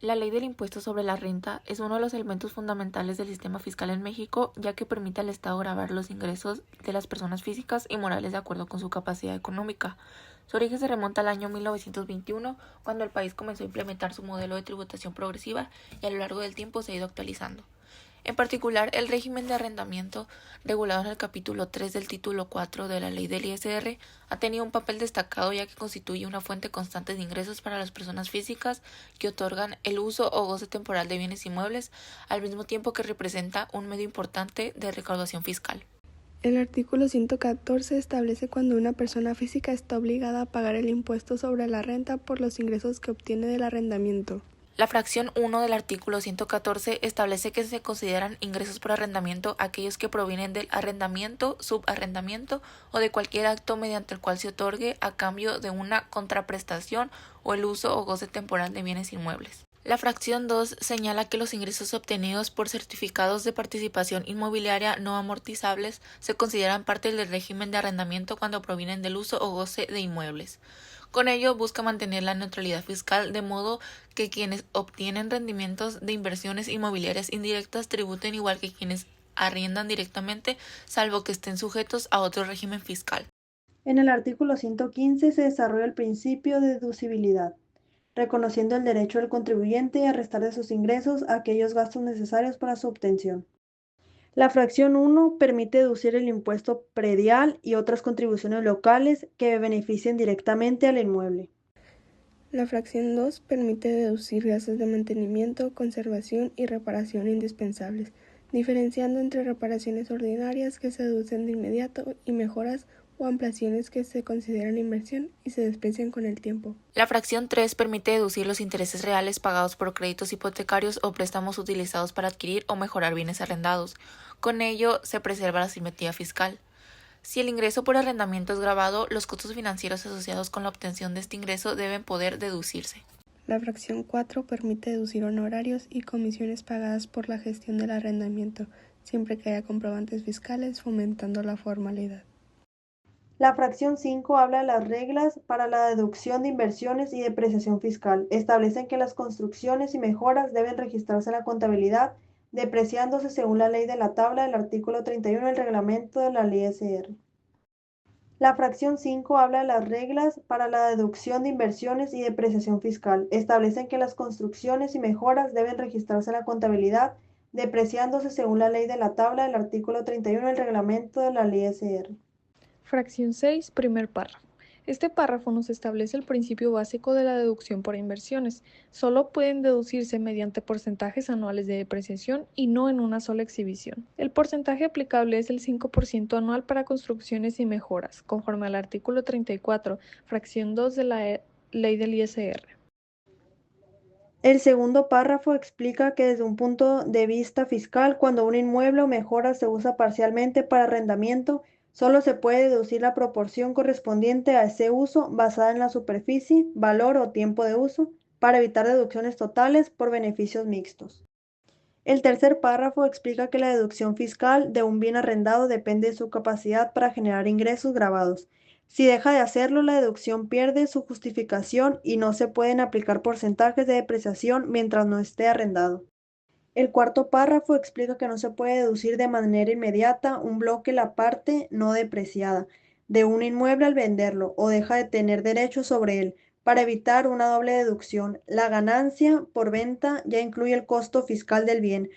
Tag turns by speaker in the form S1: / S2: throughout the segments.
S1: La ley del impuesto sobre la renta es uno de los elementos fundamentales del sistema fiscal en México, ya que permite al Estado gravar los ingresos de las personas físicas y morales de acuerdo con su capacidad económica. Su origen se remonta al año 1921, cuando el país comenzó a implementar su modelo de tributación progresiva y a lo largo del tiempo se ha ido actualizando. En particular, el régimen de arrendamiento, regulado en el capítulo 3 del título 4 de la ley del ISR, ha tenido un papel destacado ya que constituye una fuente constante de ingresos para las personas físicas que otorgan el uso o goce temporal de bienes inmuebles, al mismo tiempo que representa un medio importante de recaudación fiscal.
S2: El artículo 114 establece cuando una persona física está obligada a pagar el impuesto sobre la renta por los ingresos que obtiene del arrendamiento.
S1: La fracción 1 del artículo 114 establece que se consideran ingresos por arrendamiento aquellos que provienen del arrendamiento, subarrendamiento o de cualquier acto mediante el cual se otorgue a cambio de una contraprestación o el uso o goce temporal de bienes inmuebles. La fracción 2 señala que los ingresos obtenidos por certificados de participación inmobiliaria no amortizables se consideran parte del régimen de arrendamiento cuando provienen del uso o goce de inmuebles. Con ello busca mantener la neutralidad fiscal de modo que quienes obtienen rendimientos de inversiones inmobiliarias indirectas tributen igual que quienes arriendan directamente, salvo que estén sujetos a otro régimen fiscal.
S3: En el artículo 115 se desarrolla el principio de deducibilidad, reconociendo el derecho del contribuyente a restar de sus ingresos aquellos gastos necesarios para su obtención. La fracción 1 permite deducir el impuesto predial y otras contribuciones locales que beneficien directamente al inmueble.
S2: La fracción 2 permite deducir gastos de mantenimiento, conservación y reparación indispensables, diferenciando entre reparaciones ordinarias que se deducen de inmediato y mejoras o ampliaciones que se consideran inversión y se desprecian con el tiempo.
S1: La fracción 3 permite deducir los intereses reales pagados por créditos hipotecarios o préstamos utilizados para adquirir o mejorar bienes arrendados. Con ello se preserva la simetría fiscal. Si el ingreso por arrendamiento es gravado, los costos financieros asociados con la obtención de este ingreso deben poder deducirse.
S2: La fracción 4 permite deducir honorarios y comisiones pagadas por la gestión del arrendamiento, siempre que haya comprobantes fiscales fomentando la formalidad.
S3: La fracción 5 habla de las reglas para la deducción de inversiones y depreciación fiscal. Establecen que las construcciones y mejoras deben registrarse en la contabilidad, depreciándose según la ley de la tabla del artículo 31 del reglamento de la ley ISR. La fracción 5 habla de las reglas para la deducción de inversiones y depreciación fiscal. Establecen que las construcciones y mejoras deben registrarse en la contabilidad, depreciándose según la ley de la tabla del artículo 31 del reglamento de la ley ISR.
S4: Fracción 6, primer párrafo. Este párrafo nos establece el principio básico de la deducción por inversiones. Solo pueden deducirse mediante porcentajes anuales de depreciación y no en una sola exhibición. El porcentaje aplicable es el 5% anual para construcciones y mejoras, conforme al artículo 34, fracción 2 de la ley del ISR.
S3: El segundo párrafo explica que desde un punto de vista fiscal, cuando un inmueble o mejora se usa parcialmente para arrendamiento, solo se puede deducir la proporción correspondiente a ese uso basada en la superficie, valor o tiempo de uso, para evitar deducciones totales por beneficios mixtos. El tercer párrafo explica que la deducción fiscal de un bien arrendado depende de su capacidad para generar ingresos gravados. Si deja de hacerlo, la deducción pierde su justificación y no se pueden aplicar porcentajes de depreciación mientras no esté arrendado. El cuarto párrafo explica que no se puede deducir de manera inmediata un bloque la parte no depreciada de un inmueble al venderlo o deja de tener derechos sobre él. Para evitar una doble deducción, la ganancia por venta ya incluye el costo fiscal del bien,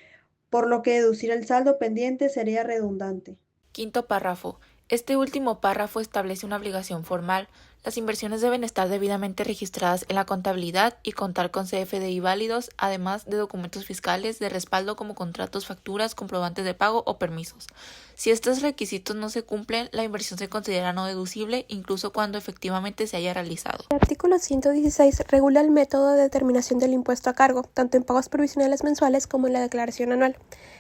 S3: por lo que deducir el saldo pendiente sería redundante.
S1: Quinto párrafo. Este último párrafo establece una obligación formal. Las inversiones deben estar debidamente registradas en la contabilidad y contar con CFDI válidos, además de documentos fiscales de respaldo como contratos, facturas, comprobantes de pago o permisos. Si estos requisitos no se cumplen, la inversión se considera no deducible, incluso cuando efectivamente se haya realizado.
S5: El artículo 116 regula el método de determinación del impuesto a cargo, tanto en pagos provisionales mensuales como en la declaración anual.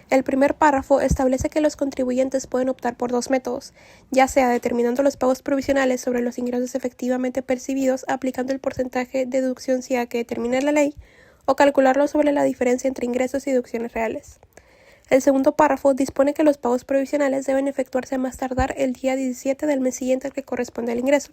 S5: El primer párrafo establece que los contribuyentes pueden optar por dos métodos, ya sea determinando los pagos provisionales sobre los ingresos efectivamente percibidos aplicando el porcentaje de deducción SIA que determina la ley, o calcularlo sobre la diferencia entre ingresos y deducciones reales. El segundo párrafo dispone que los pagos provisionales deben efectuarse a más tardar el día 17 del mes siguiente al que corresponde al ingreso.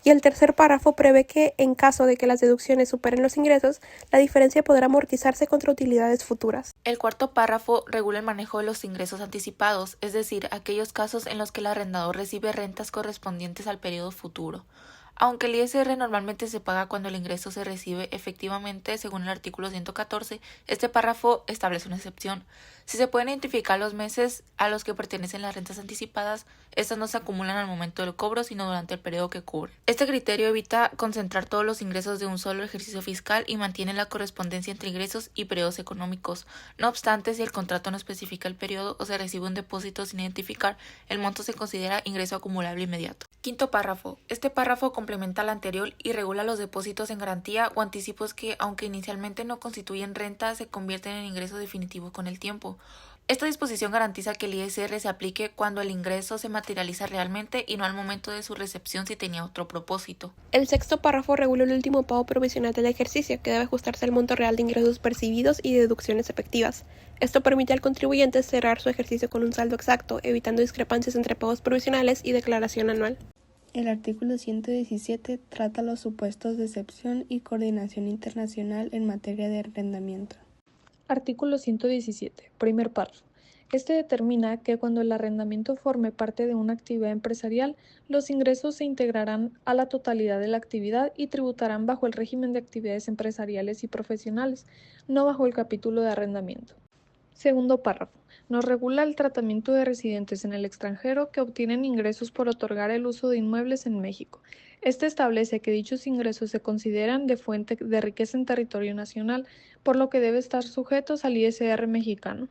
S5: Y el tercer párrafo prevé que, en caso de que las deducciones superen los ingresos, la diferencia podrá amortizarse contra utilidades futuras.
S1: El cuarto párrafo regula el manejo de los ingresos anticipados, es decir, aquellos casos en los que el arrendador recibe rentas correspondientes al periodo futuro. Aunque el ISR normalmente se paga cuando el ingreso se recibe efectivamente, según el artículo 114, este párrafo establece una excepción. Si se pueden identificar los meses a los que pertenecen las rentas anticipadas, estas no se acumulan al momento del cobro, sino durante el periodo que cubren. Este criterio evita concentrar todos los ingresos de un solo ejercicio fiscal y mantiene la correspondencia entre ingresos y periodos económicos. No obstante, si el contrato no especifica el periodo o se recibe un depósito sin identificar, el monto se considera ingreso acumulable inmediato. Quinto párrafo. Este párrafo complementa al anterior y regula los depósitos en garantía o anticipos que, aunque inicialmente no constituyen renta, se convierten en ingreso definitivo con el tiempo. Esta disposición garantiza que el ISR se aplique cuando el ingreso se materializa realmente y no al momento de su recepción si tenía otro propósito.
S5: El sexto párrafo regula el último pago provisional del ejercicio, que debe ajustarse al monto real de ingresos percibidos y deducciones efectivas. Esto permite al contribuyente cerrar su ejercicio con un saldo exacto, evitando discrepancias entre pagos provisionales y declaración anual.
S2: El artículo 117 trata los supuestos de excepción y coordinación internacional en materia de arrendamiento.
S4: Artículo 117. Primer párrafo. Este determina que cuando el arrendamiento forme parte de una actividad empresarial, los ingresos se integrarán a la totalidad de la actividad y tributarán bajo el régimen de actividades empresariales y profesionales, no bajo el capítulo de arrendamiento. Segundo párrafo. Nos regula el tratamiento de residentes en el extranjero que obtienen ingresos por otorgar el uso de inmuebles en México. Este establece que dichos ingresos se consideran de fuente de riqueza en territorio nacional, por lo que deben estar sujetos al ISR mexicano.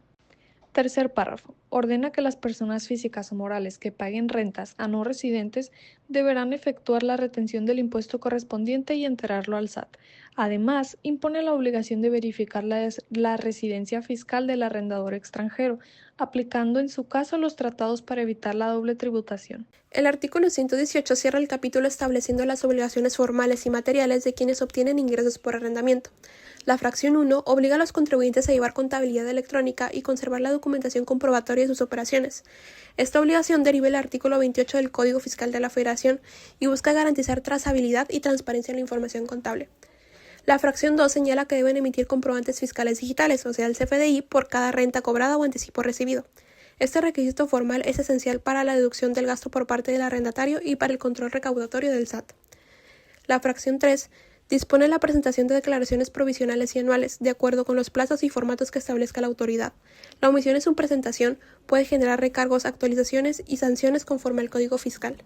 S4: Tercer párrafo. Ordena que las personas físicas o morales que paguen rentas a no residentes deberán efectuar la retención del impuesto correspondiente y enterarlo al SAT. Además, impone la obligación de verificar la residencia fiscal del arrendador extranjero, aplicando en su caso los tratados para evitar la doble tributación.
S5: El artículo 118 cierra el capítulo estableciendo las obligaciones formales y materiales de quienes obtienen ingresos por arrendamiento. La fracción 1 obliga a los contribuyentes a llevar contabilidad electrónica y conservar la documentación comprobatoria de sus operaciones. Esta obligación deriva del artículo 28 del Código Fiscal de la Federación y busca garantizar trazabilidad y transparencia en la información contable. La fracción 2 señala que deben emitir comprobantes fiscales digitales, o sea, el CFDI, por cada renta cobrada o anticipo recibido. Este requisito formal es esencial para la deducción del gasto por parte del arrendatario y para el control recaudatorio del SAT. La fracción 3 dispone la presentación de declaraciones provisionales y anuales, de acuerdo con los plazos y formatos que establezca la autoridad. La omisión en su presentación puede generar recargos, actualizaciones y sanciones conforme al Código Fiscal.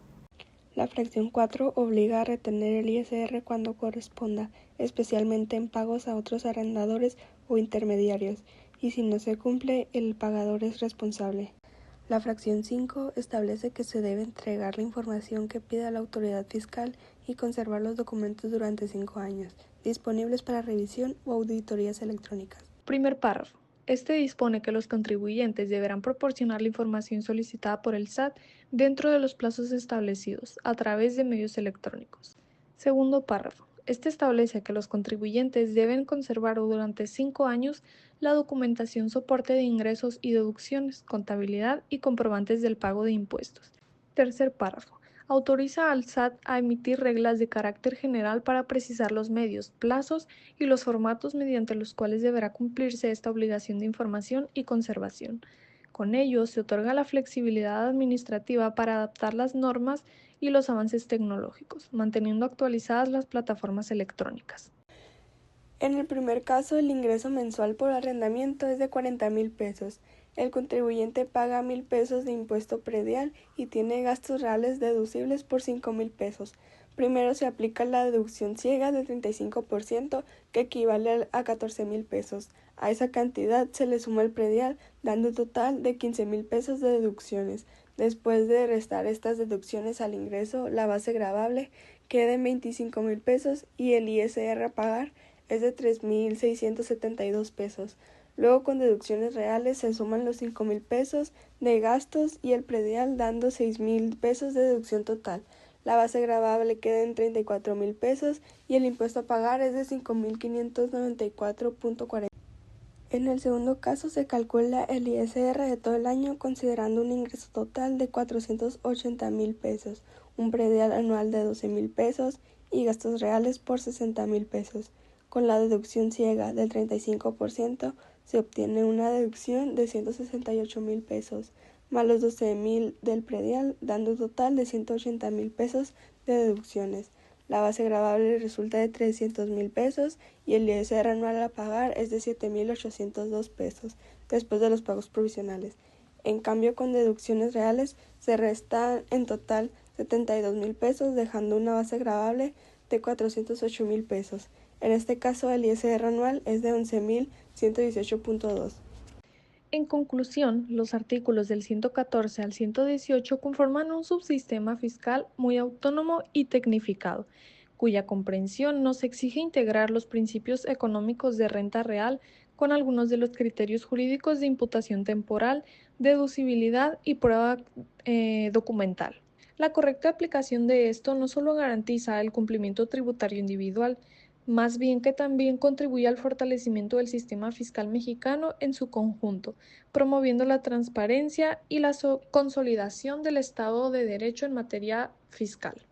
S2: La fracción 4 obliga a retener el ISR cuando corresponda, especialmente en pagos a otros arrendadores o intermediarios, y si no se cumple, el pagador es responsable. La fracción 5 establece que se debe entregar la información que pida la autoridad fiscal y conservar los documentos durante 5 años, disponibles para revisión o auditorías electrónicas.
S4: Primer párrafo. Este dispone que los contribuyentes deberán proporcionar la información solicitada por el SAT dentro de los plazos establecidos, a través de medios electrónicos. Segundo párrafo. Este establece que los contribuyentes deben conservar durante 5 años la documentación soporte de ingresos y deducciones, contabilidad y comprobantes del pago de impuestos. Tercer párrafo. Autoriza al SAT a emitir reglas de carácter general para precisar los medios, plazos y los formatos mediante los cuales deberá cumplirse esta obligación de información y conservación. Con ello, se otorga la flexibilidad administrativa para adaptar las normas y los avances tecnológicos, manteniendo actualizadas las plataformas electrónicas.
S2: En el primer caso, el ingreso mensual por arrendamiento es de 40,000 pesos. El contribuyente paga 1,000 pesos de impuesto predial y tiene gastos reales deducibles por 5,000 pesos. Primero se aplica la deducción ciega del 35%, que equivale a 14,000 pesos. A esa cantidad se le suma el predial, dando un total de 15,000 pesos de deducciones. Después de restar estas deducciones al ingreso, la base gravable queda en 25,000 pesos y el ISR a pagar es de 3,672 pesos. Luego, con deducciones reales, se suman los 5,000 pesos de gastos y el predial, dando 6,000 pesos de deducción total. La base gravable queda en 34,000 pesos y el impuesto a pagar es de 5,594.40. En el segundo caso, se calcula el ISR de todo el año considerando un ingreso total de 480,000 pesos. un predial anual de 12,000 pesos y gastos reales por 60,000 pesos. Con la deducción ciega del 35% se obtiene una deducción de 168,000 pesos, más los 12,000 del predial, dando un total de 180,000 pesos de deducciones. La base gravable resulta de 300,000 pesos y el ISR anual a pagar es de 7,802 pesos, después de los pagos provisionales. En cambio, con deducciones reales se restan en total 72,000 pesos, dejando una base gravable de 408,000 pesos. En este caso, el ISR anual es de 11,118.2.
S4: En conclusión, los artículos del 114 al 118 conforman un subsistema fiscal muy autónomo y tecnificado, cuya comprensión nos exige integrar los principios económicos de renta real con algunos de los criterios jurídicos de imputación temporal, deducibilidad y prueba documental. La correcta aplicación de esto no solo garantiza el cumplimiento tributario individual, más bien que también contribuye al fortalecimiento del sistema fiscal mexicano en su conjunto, promoviendo la transparencia y la consolidación del Estado de Derecho en materia fiscal.